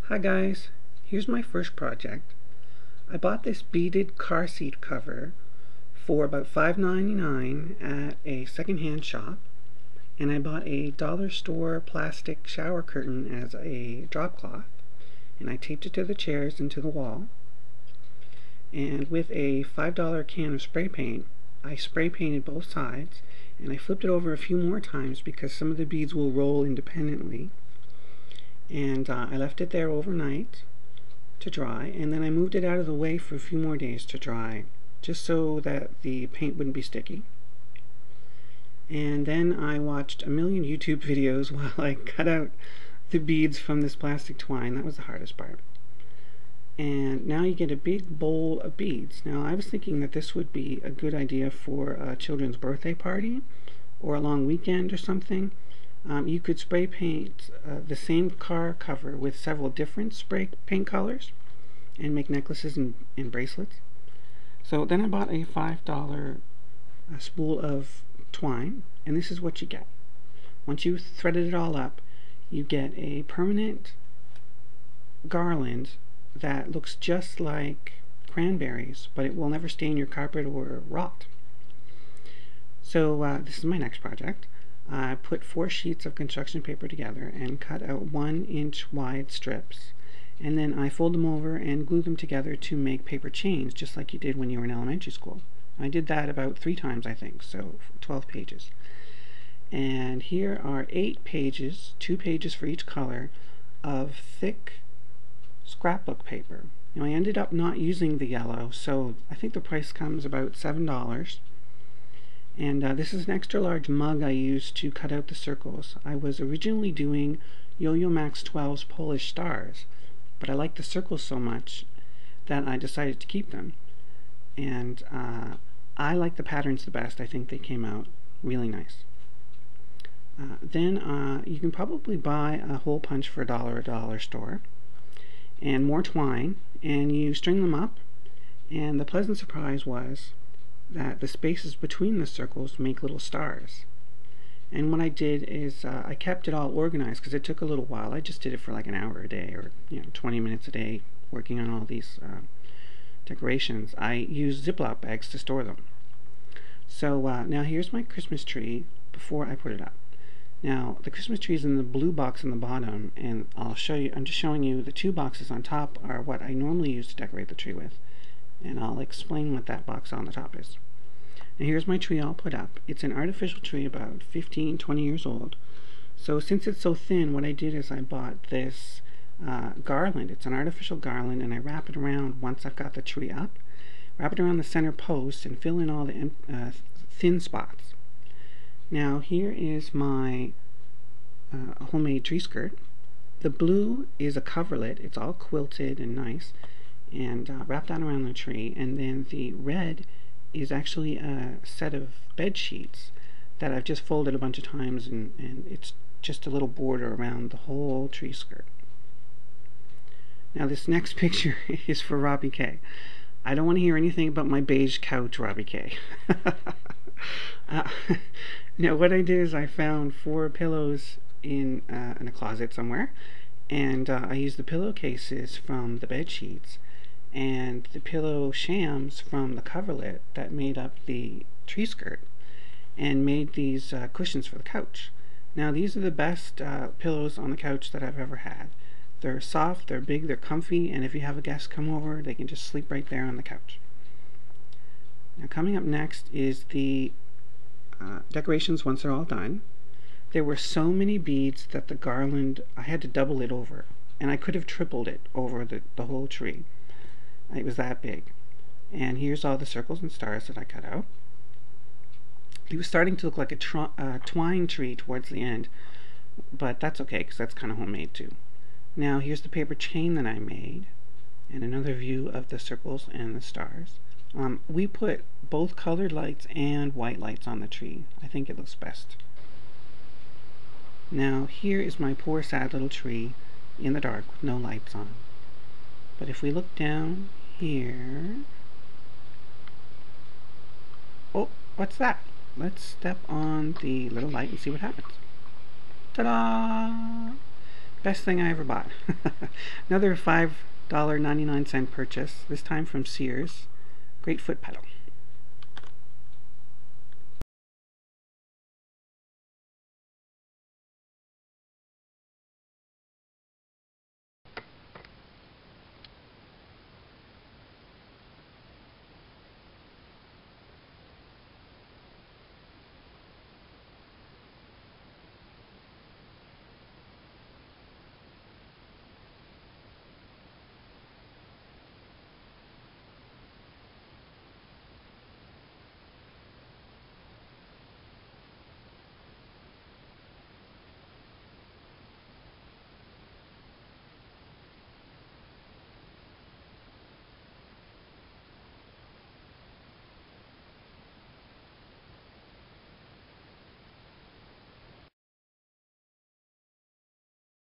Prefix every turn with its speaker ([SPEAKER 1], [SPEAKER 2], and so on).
[SPEAKER 1] Hi guys, here's my first project. I bought this beaded car seat cover for about $5.99 at a secondhand shop, and I bought a dollar store plastic shower curtain as a drop cloth, and I taped it to the chairs and to the wall. And with a $5 can of spray paint, I spray painted both sides, and I flipped it over a few more times because some of the beads will roll independently. And I left it there overnight to dry, and then I moved it out of the way for a few more days to dry, just so that the paint wouldn't be sticky. And then I watched a million YouTube videos while I cut out the beads from this plastic twine. That was the hardest part. And now you get a big bowl of beads. Now I was thinking that this would be a good idea for a children's birthday party or a long weekend or something. You could spray paint the same car cover with several different spray paint colors and make necklaces and bracelets. So then I bought a $5 spool of twine, and this is what you get. Once you've threaded it all up, you get a permanent garland that looks just like cranberries, but it will never stain your carpet or rot. So this is my next project. I put 4 sheets of construction paper together and cut out 1-inch wide strips, and then I fold them over and glue them together to make paper chains, just like you did when you were in elementary school. I did that about 3 times, I think, so 12 pages. And here are 8 pages, 2 pages for each color, of thick scrapbook paper. Now I ended up not using the yellow, so I think the price comes about $7. And this is an extra large mug I used to cut out the circles. I was originally doing Yo-Yo Max 12's Polish stars, but I liked the circles so much that I decided to keep them. And I like the patterns the best. I think they came out really nice. Then you can probably buy a hole punch for $1 at a dollar store, and more twine, and you string them up, and the pleasant surprise was that the spaces between the circles make little stars. And what I did is I kept it all organized because it took a little while. I just did it for like an hour a day, or 20 minutes a day, working on all these decorations. I used Ziploc bags to store them. So now here's my Christmas tree before I put it up. Now the Christmas tree is in the blue box on the bottom, and I'll show you. I'm just showing you the 2 boxes on top are what I normally use to decorate the tree with, and I'll explain what that box on the top is. Now here's my tree all put up. It's an artificial tree about 15-20 years old. So since it's so thin, what I did is I bought this garland. It's an artificial garland, and I wrap it around once I've got the tree up. Wrap it around the center post and fill in all the thin spots. Now here is my homemade tree skirt. The blue is a coverlet. It's all quilted and nice, and wrapped that around the tree. And then the red is actually a set of bed sheets that I've just folded a bunch of times, and it's just a little border around the whole tree skirt. Now this next picture is for Robbie K. I don't want to hear anything about my beige couch, Robbie K. Now what I did is I found 4 pillows in a closet somewhere, and I used the pillowcases from the bed sheets and the pillow shams from the coverlet that made up the tree skirt, and made these cushions for the couch. Now these are the best pillows on the couch that I've ever had. They're soft, they're big, they're comfy, and if you have a guest come over, they can just sleep right there on the couch. Now coming up next is the decorations once they're all done. There were so many beads that the garland, I had to double it over, and I could have tripled it over the whole tree. It was that big. And here's all the circles and stars that I cut out. It was starting to look like a twine tree towards the end, but that's okay because that's kind of homemade too. Now here's the paper chain that I made, and another view of the circles and the stars. We put both colored lights and white lights on the tree. I think it looks best. Now here is my poor sad little tree in the dark with no lights on. But if we look down here... Oh, what's that? Let's step on the little light and see what happens. Ta-da! Best thing I ever bought. Another $5.99 purchase, this time from Sears. Great foot pedal.